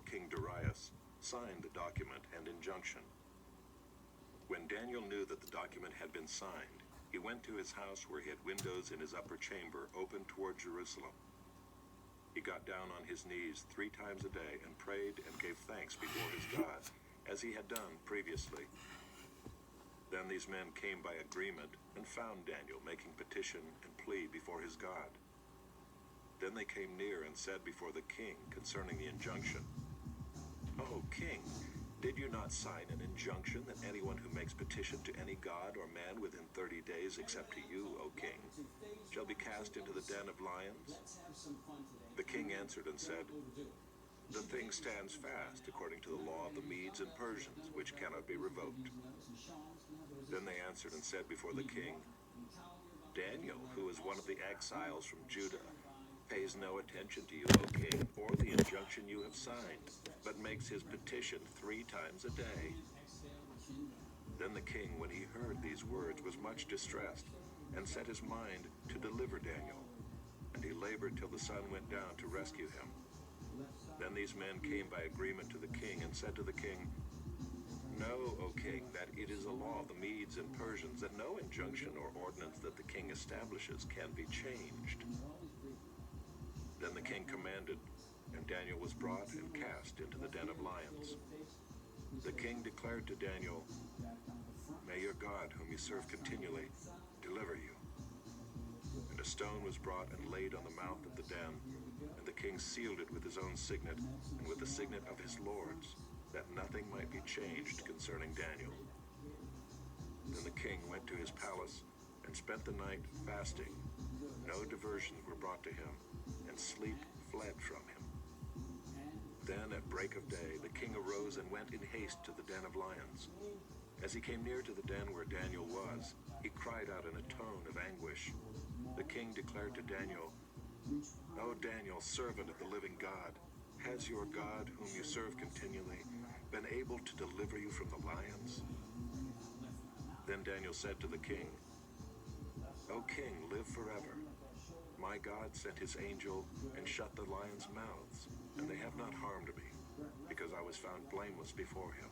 King Darius, signed the document and injunction. When Daniel knew that the document had been signed, he went to his house where he had windows in his upper chamber open toward Jerusalem. He got down on his knees 3 times a day and prayed and gave thanks before his God, as he had done previously. Then these men came by agreement and found Daniel making petition and plea before his God. Then they came near and said before the king concerning the injunction, "O king, did you not sign an injunction that anyone who makes petition to any god or man within 30 days except to you, O king, shall be cast into the den of lions?" The king answered and said, "The thing stands fast according to the law of the Medes and Persians, which cannot be revoked." Then they answered and said before the king, "Daniel, who is one of the exiles from Judah, pays no attention to you, O king, or the injunction you have signed, but makes his petition 3 times a day." Then the king, when he heard these words, was much distressed, and set his mind to deliver Daniel. And he labored till the sun went down to rescue him. Then these men came by agreement to the king, and said to the king, "Know, O king, that it is a law of the Medes and Persians that no injunction or ordinance that the king establishes can be changed." Then the king commanded, and Daniel was brought and cast into the den of lions. The king declared to Daniel, "May your God, whom you serve continually, deliver you." And a stone was brought and laid on the mouth of the den, and the king sealed it with his own signet and with the signet of his lords, that nothing might be changed concerning Daniel. Then the king went to his palace and spent the night fasting. No diversions were brought to him, and sleep fled from him. Then at break of day the king arose and went in haste to the den of lions. As he came near to the den where Daniel was, he cried out in a tone of anguish. The king declared to Daniel, "O Daniel, servant of the living God, has your God, whom you serve continually, been able to deliver you from the lions?" Then Daniel said to the king, "O king, live forever. My God sent his angel and shut the lions' mouths, and they have not harmed me, because I was found blameless before him.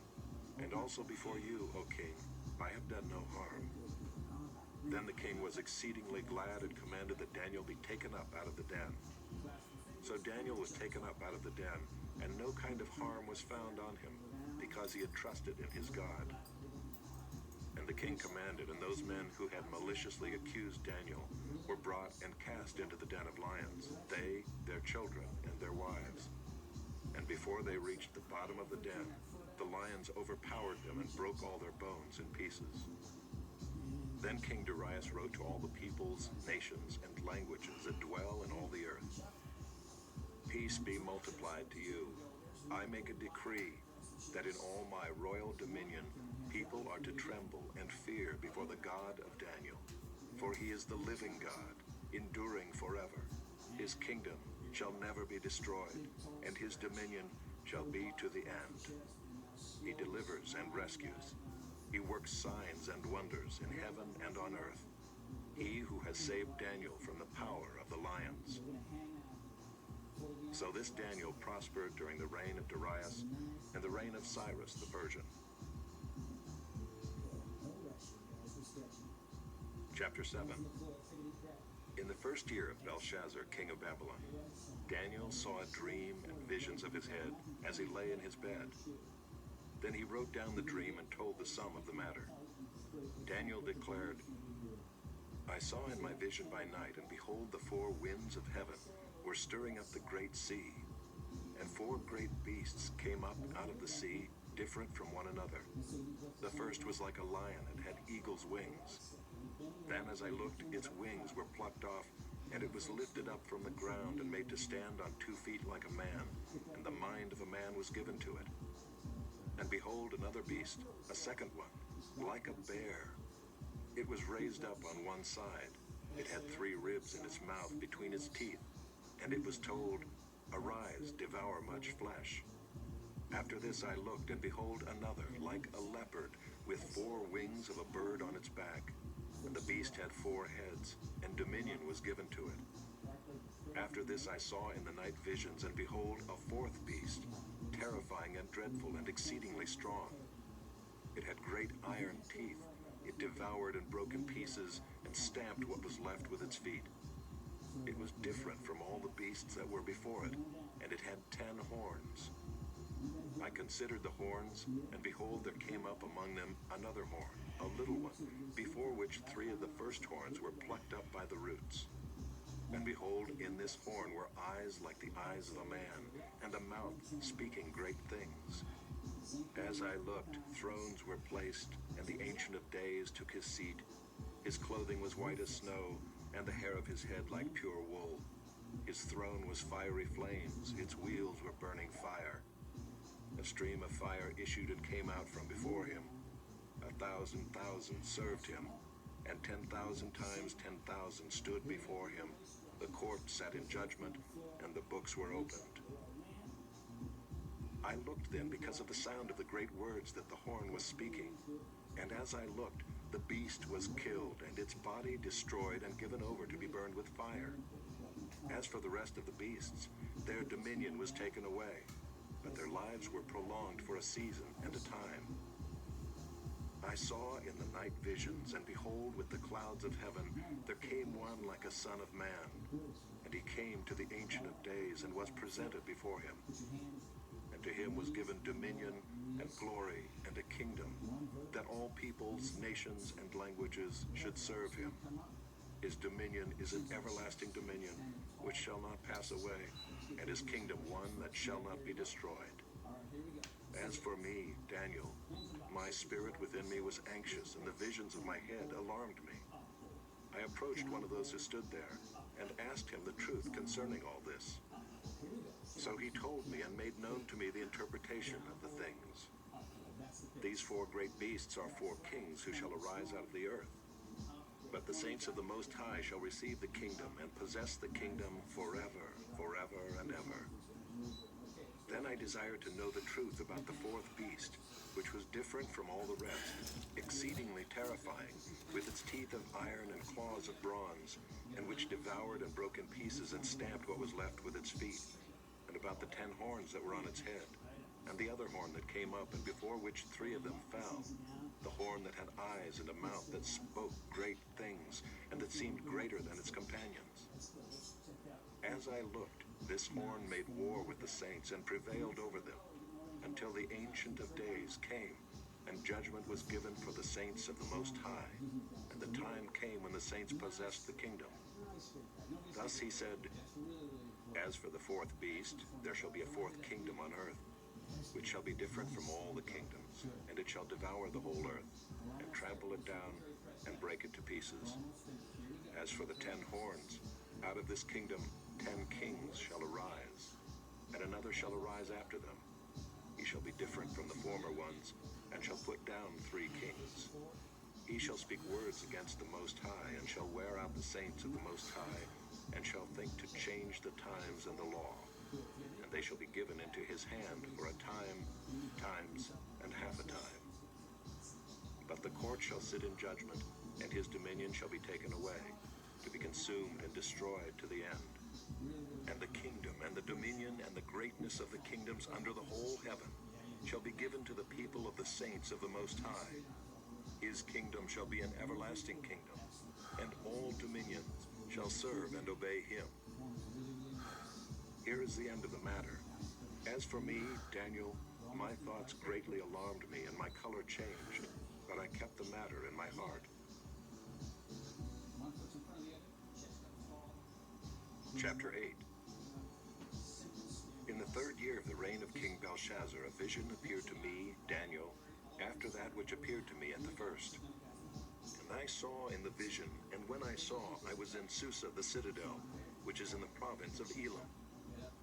And also before you, O king, I have done no harm." Then the king was exceedingly glad and commanded that Daniel be taken up out of the den. So Daniel was taken up out of the den, and no kind of harm was found on him, because he had trusted in his God. And the king commanded, and those men who had maliciously accused Daniel were brought and cast into the den of lions, they, their children, and their wives. And before they reached the bottom of the den, the lions overpowered them and broke all their bones in pieces. Then King Darius wrote to all the peoples, nations, and languages that dwell in all the earth, "Peace be multiplied to you. I make a decree that in all my royal dominion people are to tremble and fear before the God of Daniel. For he is the living God, enduring forever. His kingdom shall never be destroyed, and his dominion shall be to the end. He delivers and rescues. He works signs and wonders in heaven and on earth. He who has saved Daniel from the power of the lions." So this Daniel prospered during the reign of Darius and the reign of Cyrus the Persian. Chapter 7. In the first year of Belshazzar, king of Babylon, Daniel saw a dream and visions of his head as he lay in his bed. Then he wrote down the dream and told the sum of the matter. Daniel declared, "I saw in my vision by night, and behold, the 4 winds of heaven were stirring up the great sea. And 4 great beasts came up out of the sea, different from one another. The first was like a lion and had eagle's wings. Then as I looked, its wings were plucked off, and it was lifted up from the ground and made to stand on 2 feet like a man, and the mind of a man was given to it. And behold, another beast, a second one, like a bear. It was raised up on one side. It had 3 ribs in its mouth between its teeth, and it was told, 'Arise, devour much flesh.' After this I looked, and behold, another, like a leopard, with 4 wings of a bird on its back. And the beast had 4 heads, and dominion was given to it. After this I saw in the night visions, and behold, a 4th beast, terrible dreadful and exceedingly strong. It had great iron teeth. It devoured and broke in pieces and stamped what was left with its feet. It was different from all the beasts that were before it, and it had 10 horns. I considered the horns, and behold, there came up among them another horn, a little one, before which 3 of the first horns were plucked up by the roots. And behold, in this horn were eyes like the eyes of a man, and a mouth speaking great things. As I looked, thrones were placed, and the Ancient of Days took his seat. His clothing was white as snow, and the hair of his head like pure wool. His throne was fiery flames, its wheels were burning fire. A stream of fire issued and came out from before him. 1,000,000 served him, and 10,000 times 10,000 stood before him. The court sat in judgment, and the books were opened. I looked then because of the sound of the great words that the horn was speaking. And as I looked, the beast was killed, and its body destroyed and given over to be burned with fire. As for the rest of the beasts, their dominion was taken away, but their lives were prolonged for a season and a time. I saw in the night visions, and behold, with the clouds of heaven, there came one like a son of man. And he came to the Ancient of Days, and was presented before him. And to him was given dominion, and glory, and a kingdom, that all peoples, nations, and languages should serve him. His dominion is an everlasting dominion, which shall not pass away, and his kingdom one that shall not be destroyed. As for me, Daniel, my spirit within me was anxious, and the visions of my head alarmed me. I approached one of those who stood there, and asked him the truth concerning all this. So he told me and made known to me the interpretation of the things. These 4 great beasts are 4 kings who shall arise out of the earth. But the saints of the Most High shall receive the kingdom and possess the kingdom forever, forever and ever. Then I desired to know the truth about the 4th beast, which was different from all the rest, exceedingly terrifying, with its teeth of iron and claws of bronze, and which devoured and broke in pieces and stamped what was left with its feet, and about the 10 horns that were on its head, and the other horn that came up, and before which 3 of them fell, the horn that had eyes and a mouth that spoke great things, and that seemed greater than its companions. As I looked, this horn made war with the saints and prevailed over them, until the Ancient of Days came, and judgment was given for the saints of the Most High, and the time came when the saints possessed the kingdom. Thus he said, As for the 4th beast, there shall be a 4th kingdom on earth, which shall be different from all the kingdoms, and it shall devour the whole earth, and trample it down, and break it to pieces. As for the 10 horns, out of this kingdom 10 kings shall arise, and another shall arise after them. He shall be different from the former ones, and shall put down 3 kings. He shall speak words against the Most High, and shall wear out the saints of the Most High, and shall think to change the times and the law. And they shall be given into his hand for a time, times, and half a time. But the court shall sit in judgment, and his dominion shall be taken away, to be consumed and destroyed to the end. And the kingdom, and the dominion, and the greatness of the kingdoms under the whole heaven shall be given to the people of the saints of the Most High. His kingdom shall be an everlasting kingdom, and all dominions shall serve and obey him. Here is the end of the matter. As for me, Daniel, my thoughts greatly alarmed me, and my color changed, but I kept the matter in my heart. Chapter 8. In the 3rd year of the reign of King Belshazzar, a vision appeared to me, Daniel, after that which appeared to me at the first. And I saw in the vision, and when I saw, I was in Susa, the citadel, which is in the province of Elam.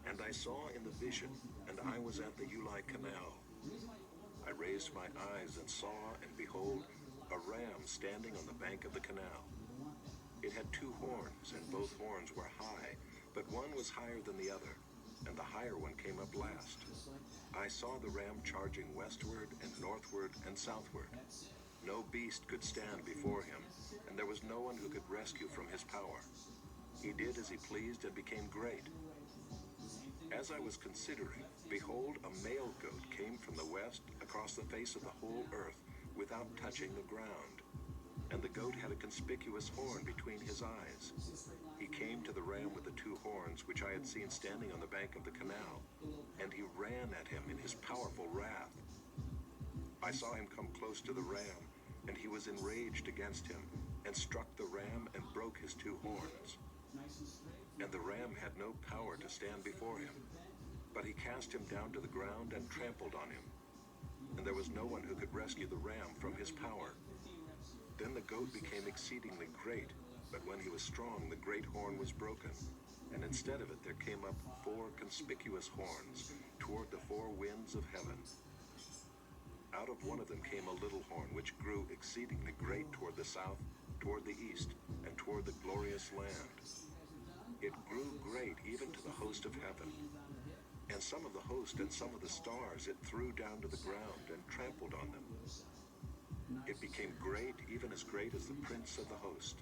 And I saw in the vision, and I was at the Ulai Canal. I raised my eyes and saw, and behold, a ram standing on the bank of the canal. It had 2 horns, and both horns were high, but one was higher than the other, and the higher one came up last. I saw the ram charging westward and northward and southward. No beast could stand before him, and there was no one who could rescue from his power. He did as he pleased and became great. As I was considering, Behold, a male goat came from the west across the face of the whole earth without touching the ground. And the goat had a conspicuous horn between his eyes. He came to the ram with the two horns, which I had seen standing on the bank of the canal, and he ran at him in his powerful wrath. I saw him come close to the ram, and he was enraged against him, and struck the ram and broke his two horns. And the ram had no power to stand before him, but he cast him down to the ground and trampled on him. And there was no one who could rescue the ram from his power. Then the goat became exceedingly great, but when he was strong, the great horn was broken, and instead of it there came up 4 conspicuous horns toward the 4 winds of heaven. Out of one of them came a little horn, which grew exceedingly great toward the south, toward the east, and toward the glorious land. It grew great even to the host of heaven. And some of the host and some of the stars it threw down to the ground and trampled on them. It became great, even as great as the prince of the host.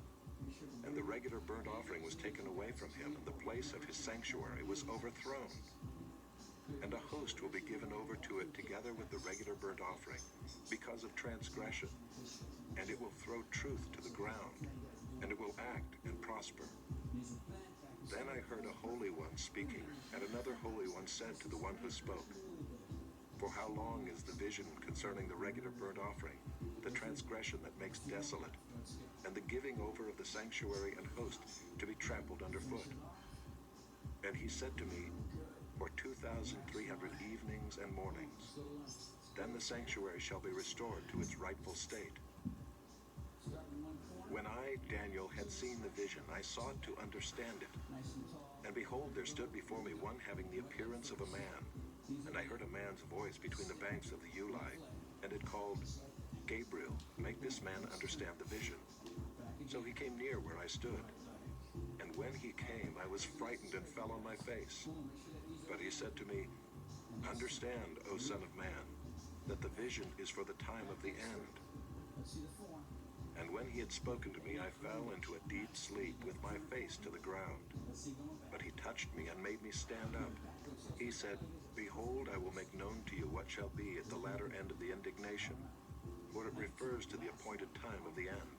And the regular burnt offering was taken away from him, and the place of his sanctuary was overthrown. And a host will be given over to it together with the regular burnt offering, because of transgression. And it will throw truth to the ground, and it will act and prosper. Then I heard a holy one speaking, and another holy one said to the one who spoke, For how long is the vision concerning the regular burnt offering, the transgression that makes desolate, and the giving over of the sanctuary and host to be trampled underfoot? And he said to me, For 2,300 evenings and mornings, then the sanctuary shall be restored to its rightful state. When I, Daniel, had seen the vision, I sought to understand it. And behold, there stood before me one having the appearance of a man. And I heard a man's voice between the banks of the Ulai, and it called, Gabriel, make this man understand the vision. So he came near where I stood. And when he came, I was frightened and fell on my face. But he said to me, Understand, O Son of Man, that the vision is for the time of the end. And when he had spoken to me, I fell into a deep sleep with my face to the ground. But he touched me and made me stand up. He said, Behold, I will make known to you what shall be at the latter end of the indignation, for it refers to the appointed time of the end.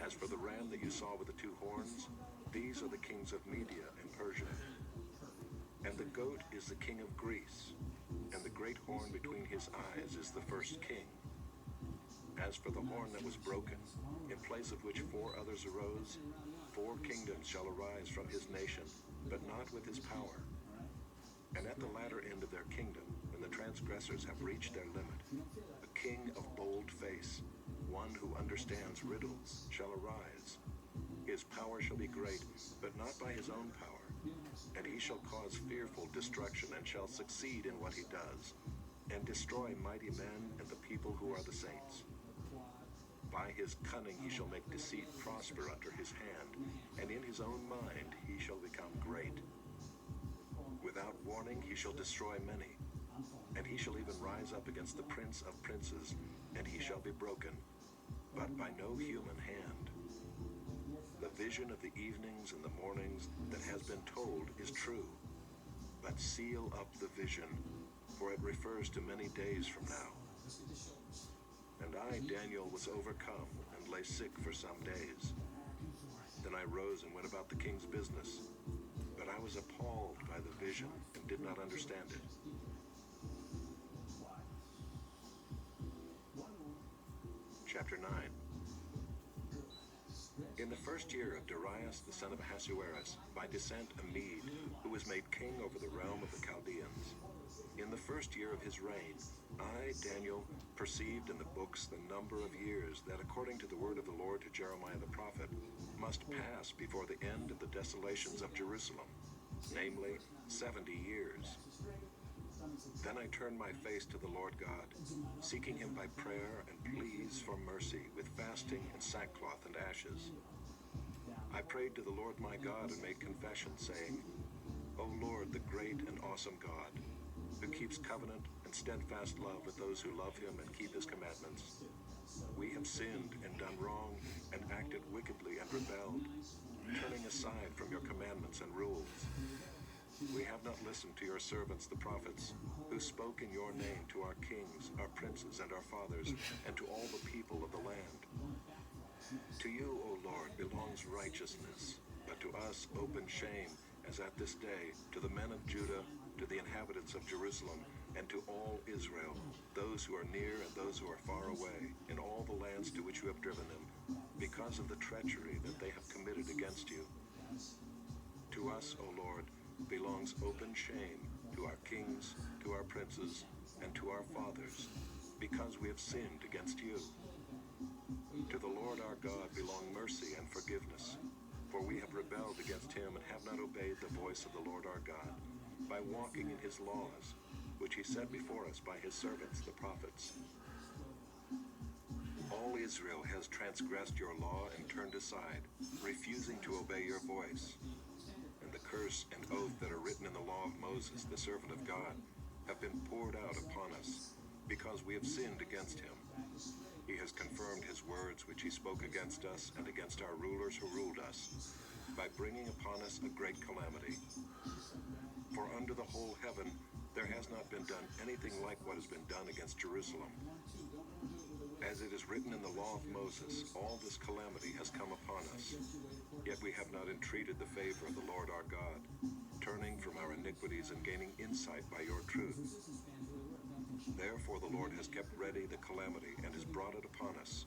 As for the ram that you saw with the two horns, these are the kings of Media and Persia. And the goat is the king of Greece, and the great horn between his eyes is the first king. As for the horn that was broken, in place of which 4 others arose, 4 kingdoms shall arise from his nation, but not with his power. And at the latter end of their kingdom, when the transgressors have reached their limit, a king of bold face, one who understands riddles, shall arise. His power shall be great, but not by his own power. And he shall cause fearful destruction, and shall succeed in what he does, and destroy mighty men and the people who are the saints. By his cunning he shall make deceit prosper under his hand, and in his own mind he shall become great. Without warning he shall destroy many, and he shall even rise up against the prince of princes, and he shall be broken, but by no human hand. The vision of the evenings and the mornings that has been told is true, but seal up the vision, for it refers to many days from now. And I, Daniel, was overcome and lay sick for some days. Then I rose and went about the king's business, but I was appalled by the vision and did not understand it. Chapter 9. In the first year of Darius the son of Ahasuerus, by descent a Mede, who was made king over the realm of the Chaldeans. In the first year of his reign, I, Daniel, perceived in the books the number of years that, according to the word of the Lord to Jeremiah the prophet, must pass before the end of the desolations of Jerusalem, namely 70 years. Then I turned my face to the Lord God, seeking him by prayer and pleas for mercy, with fasting and sackcloth and ashes. I prayed to the Lord my God and made confession, saying, O Lord, the great and awesome God, who keeps covenant and steadfast love with those who love him and keep his commandments, we have sinned and done wrong and acted wickedly and rebelled, turning aside from your commandments and rules. We have not listened to your servants, the prophets, who spoke in your name to our kings, our princes, and our fathers, and to all the people of the land. To you, O Lord, belongs righteousness, but to us open shame, as at this day, to the men of Judah, to the inhabitants of Jerusalem, and to all Israel, those who are near and those who are far away, in all the lands to which you have driven them, because of the treachery that they have committed against you. To us, O Lord, belongs open shame, to our kings, to our princes, and to our fathers, because we have sinned against you. To the Lord our God belong mercy and forgiveness, for we have rebelled against him and have not obeyed the voice of the Lord our God, by walking in his laws, which he set before us by his servants the prophets. All Israel has transgressed your law and turned aside, refusing to obey your voice. And the curse and oath that are written in the law of Moses, the servant of God, have been poured out upon us, because we have sinned against him. He has confirmed his words which he spoke against us and against our rulers who ruled us, by bringing upon us a great calamity. For under the whole heaven there has not been done anything like what has been done against Jerusalem. As it is written in the law of Moses, all this calamity has come upon us. Yet we have not entreated the favor of the Lord our God, turning from our iniquities and gaining insight by your truth. Therefore the Lord has kept ready the calamity and has brought it upon us.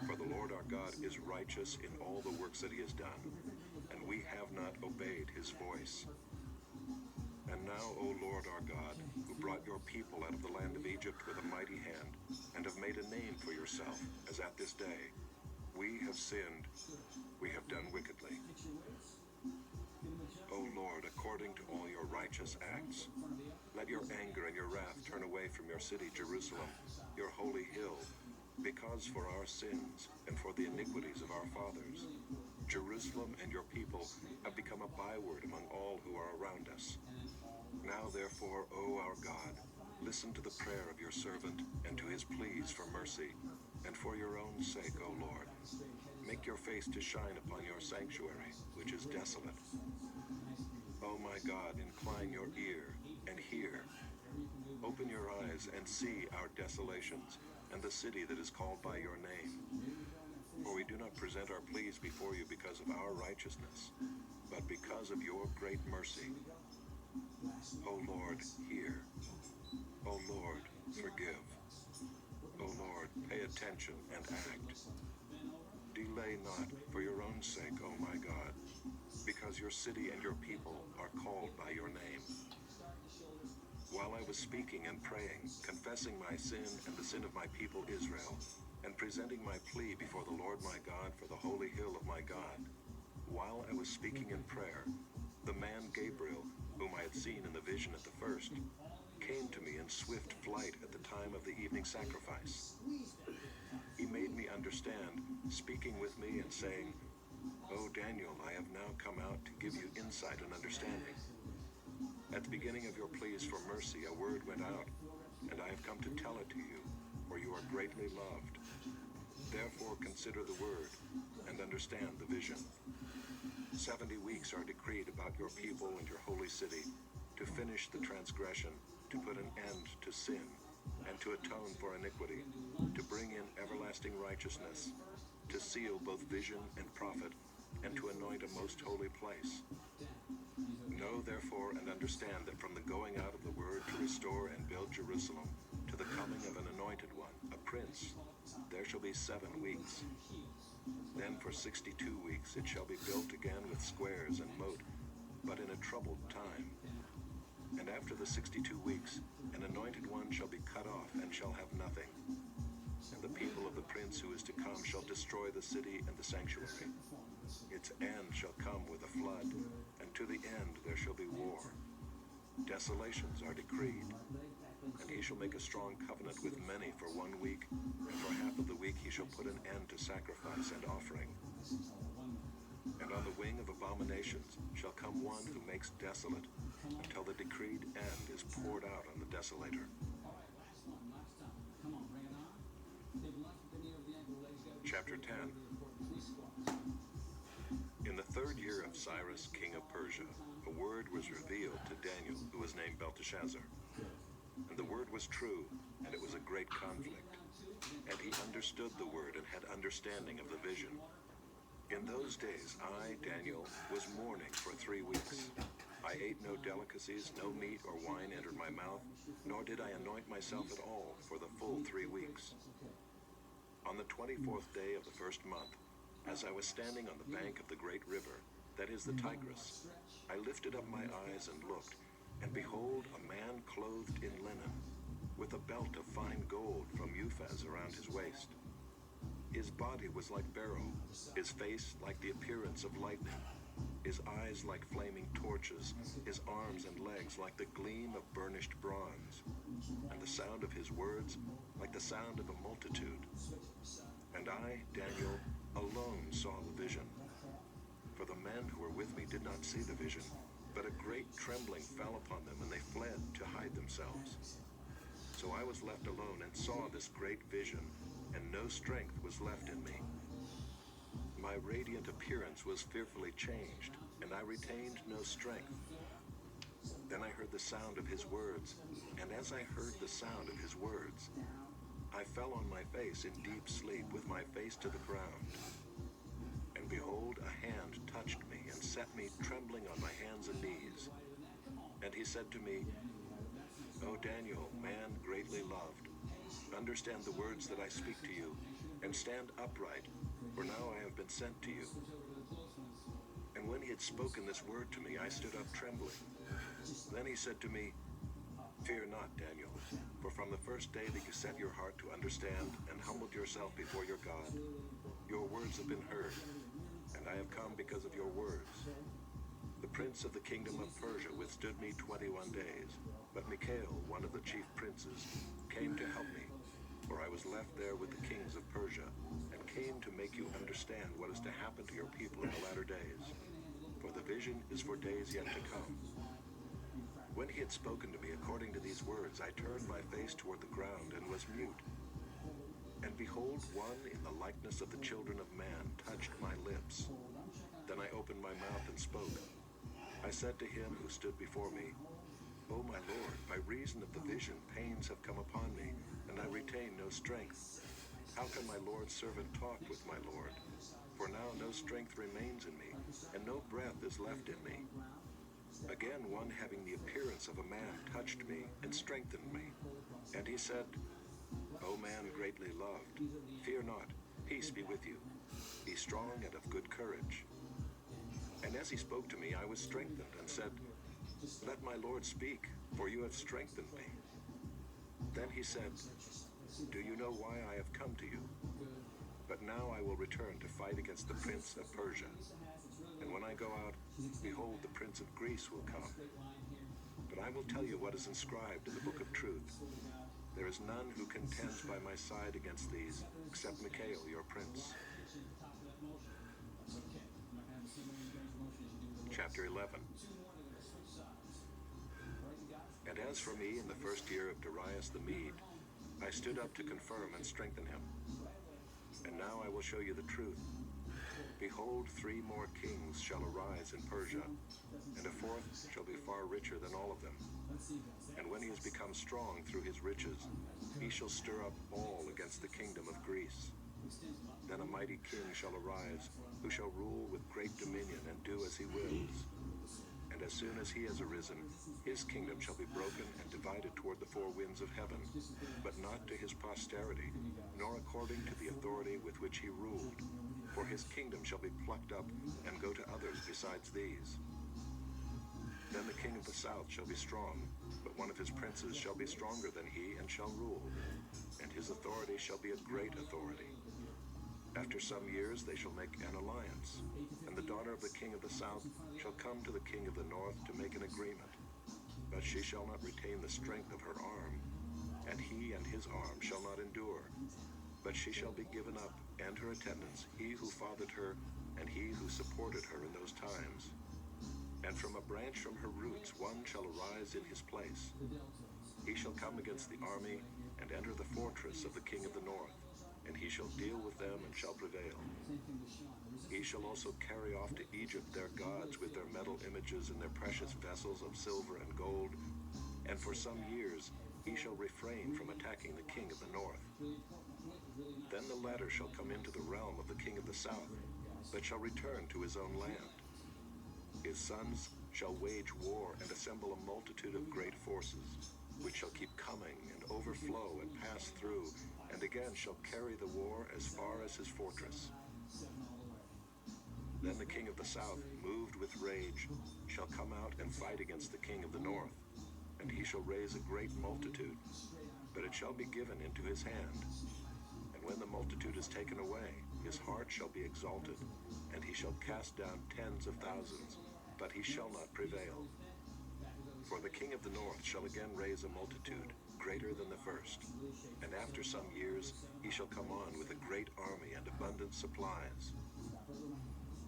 For the Lord our God is righteous in all the works that he has done, and we have not obeyed his voice. And now, O Lord our God, who brought your people out of the land of Egypt with a mighty hand, and have made a name for yourself, as at this day, we have sinned, we have done wickedly. O Lord, according to all your righteous acts, let your anger and your wrath turn away from your city, Jerusalem, your holy hill, because for our sins and for the iniquities of our fathers, Jerusalem and your people have become a byword among all who are around us. Now therefore, O our God, listen to the prayer of your servant and to his pleas for mercy, and for your own sake, O Lord, make your face to shine upon your sanctuary, which is desolate. O my God, incline your ear and hear. Open your eyes and see our desolations, and the city that is called by your name. For we do not present our pleas before you because of our righteousness, but because of your great mercy. O Lord, hear. O Lord, forgive. O Lord, pay attention and act. Delay not for your own sake, O my God, because your city and your people are called by your name. While I was speaking and praying, confessing my sin and the sin of my people Israel, and presenting my plea before the Lord my God for the holy hill of my God, while I was speaking in prayer, the man Gabriel, whom I had seen in the vision at the first, came to me in swift flight at the time of the evening sacrifice. He made me understand, speaking with me and saying, O Daniel, I have now come out to give you insight and understanding. At the beginning of your pleas for mercy, a word went out, and I have come to tell it to you, for you are greatly loved. Therefore consider the word, and understand the vision. 70 weeks are decreed about your people and your holy city, to finish the transgression, to put an end to sin, and to atone for iniquity, to bring in everlasting righteousness, to seal both vision and prophet, and to anoint a most holy place. Know therefore and understand that from the going out of the word to restore and build Jerusalem, to the coming of an anointed one, a prince, there shall be 7 weeks. Then for 62 weeks it shall be built again with squares and moat, but in a troubled time. And after the 62 weeks, an anointed one shall be cut off and shall have nothing. And the people of the prince who is to come shall destroy the city and the sanctuary. Its end shall come with a flood, and to the end there shall be war. Desolations are decreed, and he shall make a strong covenant with many for 1 week, and for half of the week he shall put an end to sacrifice and offering. And on the wing of abominations shall come one who makes desolate, until the decreed end is poured out on the desolator. Chapter 10. In the 3rd year of Cyrus, king of Persia, a a word was revealed to Daniel, who was named Belteshazzar. And the word was true, and it was a great conflict. And he understood the word and had understanding of the vision. In those days I, Daniel, was mourning for 3 weeks. I ate no delicacies, no meat or wine entered my mouth, nor did I anoint myself at all for the full 3 weeks. On the 24th day of the first month, as I was standing on the bank of the great river, that is the Tigris, I lifted up my eyes and looked, and behold, a man clothed in linen, with a belt of fine gold from Uphaz around his waist. His body was like beryl, his face like the appearance of lightning, his eyes like flaming torches, his arms and legs like the gleam of burnished bronze, and the sound of his words like the sound of a multitude. And I, Daniel, alone saw the vision. For the men who were with me did not see the vision, but a great trembling fell upon them, and they fled to hide themselves. So I was left alone and saw this great vision, and no strength was left in me. My radiant appearance was fearfully changed, and I retained no strength. Then I heard the sound of his words, and as I heard the sound of his words, I fell on my face in deep sleep with my face to the ground. And behold, a hand touched me and set me trembling on my hands and knees. And he said to me, O Daniel, man greatly loved, understand the words that I speak to you, and stand upright, for now I have been sent to you. And when he had spoken this word to me, I stood up trembling. Then he said to me, Fear not, Daniel, for from the first day that you set your heart to understand and humbled yourself before your God, your words have been heard, and I have come because of your words. The prince of the kingdom of Persia withstood me 21 days, but Michael, one of the chief princes, came to help me, for I was left there with the kings of Persia, and came to make you understand what is to happen to your people in the latter days. For the vision is for days yet to come. When he had spoken to me according to these words, I turned my face toward the ground and was mute. And behold, one in the likeness of the children of man touched my lips. Then I opened my mouth and spoke. I said to him who stood before me, O my Lord, by reason of the vision, pains have come upon me, and I retain no strength. How can my Lord's servant talk with my Lord? For now no strength remains in me, and no breath is left in me. Again, one having the appearance of a man touched me and strengthened me. And he said, O man greatly loved, fear not, peace be with you. Be strong and of good courage. And as he spoke to me, I was strengthened and said, Let my Lord speak, for you have strengthened me. Then he said, Do you know why I have come to you? But now I will return to fight against the prince of Persia. And when I go out, behold, the prince of Greece will come. But I will tell you what is inscribed in the book of truth. There is none who contends by my side against these, except Michael, your prince. Chapter 11. And as for me, in the first year of Darius the Mede, I stood up to confirm and strengthen him. And now I will show you the truth. Behold, 3 more kings shall arise in Persia, and a 4th shall be far richer than all of them. And when he has become strong through his riches, he shall stir up all against the kingdom of Greece. Then a mighty king shall arise, who shall rule with great dominion and do as he wills. And as soon as he has arisen, his kingdom shall be broken and divided toward the 4 winds of heaven, but not to his posterity, nor according to the authority with which he ruled. For his kingdom shall be plucked up and go to others besides these. Then the king of the south shall be strong, but one of his princes shall be stronger than he and shall rule, and his authority shall be a great authority. After some years they shall make an alliance, and the daughter of the king of the south shall come to the king of the north to make an agreement. But she shall not retain the strength of her arm, and he and his arm shall not endure. But she shall be given up, and her attendants, he who fathered her, and he who supported her in those times. And from a branch from her roots one shall arise in his place. He shall come against the army, and enter the fortress of the king of the north. and he shall deal with them and shall prevail. He shall also carry off to Egypt their gods with their metal images and their precious vessels of silver and gold, and for some years he shall refrain from attacking the king of the north. Then the latter shall come into the realm of the king of the south, but shall return to his own land. His sons shall wage war and assemble a multitude of great forces, which shall keep coming and overflow and pass through, and again shall carry the war as far as his fortress. Then the king of the south, moved with rage, shall come out and fight against the king of the north, and he shall raise a great multitude, but it shall be given into his hand. And when the multitude is taken away, his heart shall be exalted, and he shall cast down tens of thousands, but he shall not prevail. For the king of the north shall again raise a multitude, greater than the first, and after some years he shall come on with a great army and abundant supplies.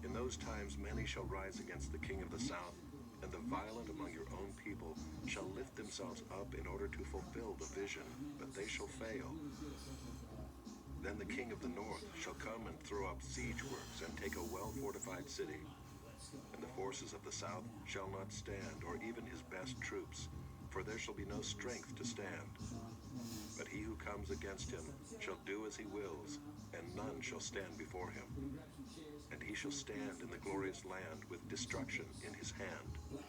In those times many shall rise against the king of the south, and the violent among your own people shall lift themselves up in order to fulfill the vision, but they shall fail. Then the king of the north shall come and throw up siege works and take a well-fortified city. And the forces of the south shall not stand, or even his best troops, for there shall be no strength to stand. But he who comes against him shall do as he wills, and none shall stand before him. And he shall stand in the glorious land with destruction in his hand.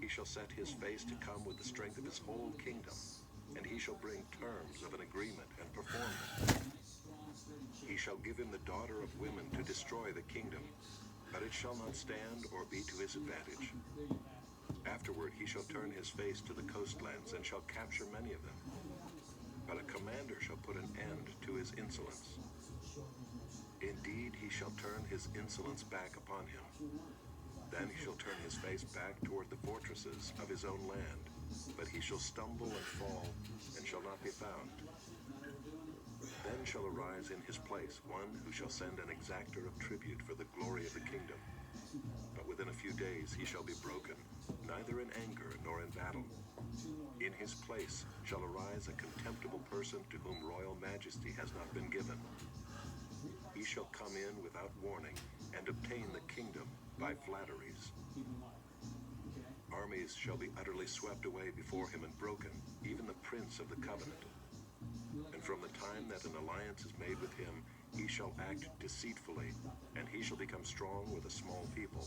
He shall set his face to come with the strength of his whole kingdom, and he shall bring terms of an agreement and perform them. He shall give him the daughter of women to destroy the kingdom, but it shall not stand or be to his advantage. Afterward he shall turn his face to the coastlands and shall capture many of them. But a commander shall put an end to his insolence. Indeed, he shall turn his insolence back upon him. Then he shall turn his face back toward the fortresses of his own land, but he shall stumble and fall, and shall not be found. Then shall arise in his place one who shall send an exactor of tribute for the glory of the kingdom. But within a few days he shall be broken, neither in anger nor in battle. In his place shall arise a contemptible person to whom royal majesty has not been given. He shall come in without warning and obtain the kingdom by flatteries. Armies shall be utterly swept away before him and broken, even the prince of the covenant. And from the time that an alliance is made with him, he shall act deceitfully, and he shall become strong with a small people.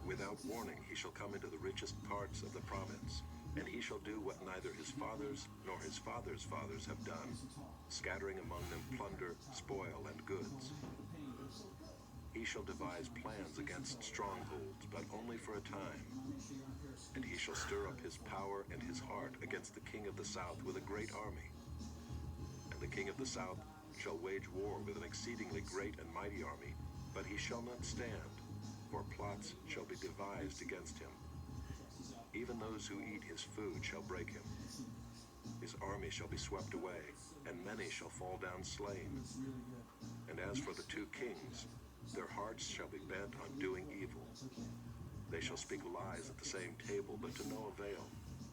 Without warning he shall come into the richest parts of the province, and he shall do what neither his fathers nor his fathers' fathers have done, scattering among them plunder, spoil, and goods. He shall devise plans against strongholds, but only for a time. And he shall stir up his power and his heart against the king of the south with a great army. And the king of the south shall wage war with an exceedingly great and mighty army, but he shall not stand, for plots shall be devised against him. Even those who eat his food shall break him. His army shall be swept away, and many shall fall down slain. And as for the two kings, their hearts shall be bent on doing evil. They shall speak lies at the same table, but to no avail,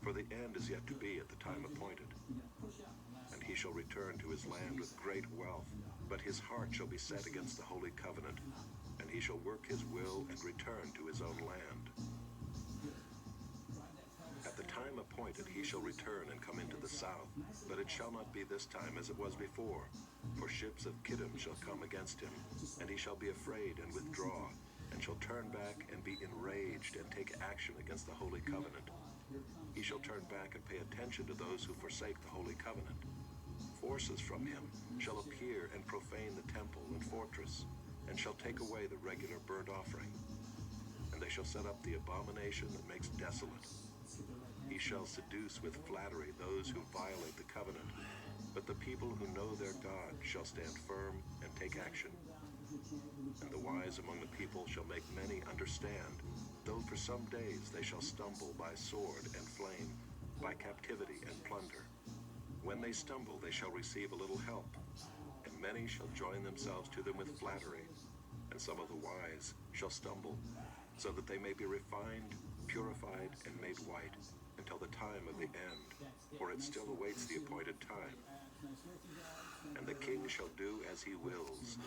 for the end is yet to be at the time appointed. And he shall return to his land with great wealth, but his heart shall be set against the holy covenant, and he shall work his will and return to his own land. At the time appointed he shall return and come into the south, but it shall not be this time as it was before, for ships of Kittim shall come against him, and he shall be afraid and withdraw, and shall turn back and be enraged and take action against the holy covenant. He shall turn back and pay attention to those who forsake the holy covenant. Forces from him shall appear and profane the temple and fortress, and shall take away the regular burnt offering. And they shall set up the abomination that makes desolate. He shall seduce with flattery those who violate the covenant, but the people who know their God shall stand firm and take action. And the wise among the people shall make many understand, though for some days they shall stumble by sword and flame, by captivity and plunder. When they stumble, they shall receive a little help, and many shall join themselves to them with flattery, and some of the wise shall stumble, so that they may be refined, purified, and made white, until the time of the end, for it still awaits the appointed time. and the king shall do as he wills.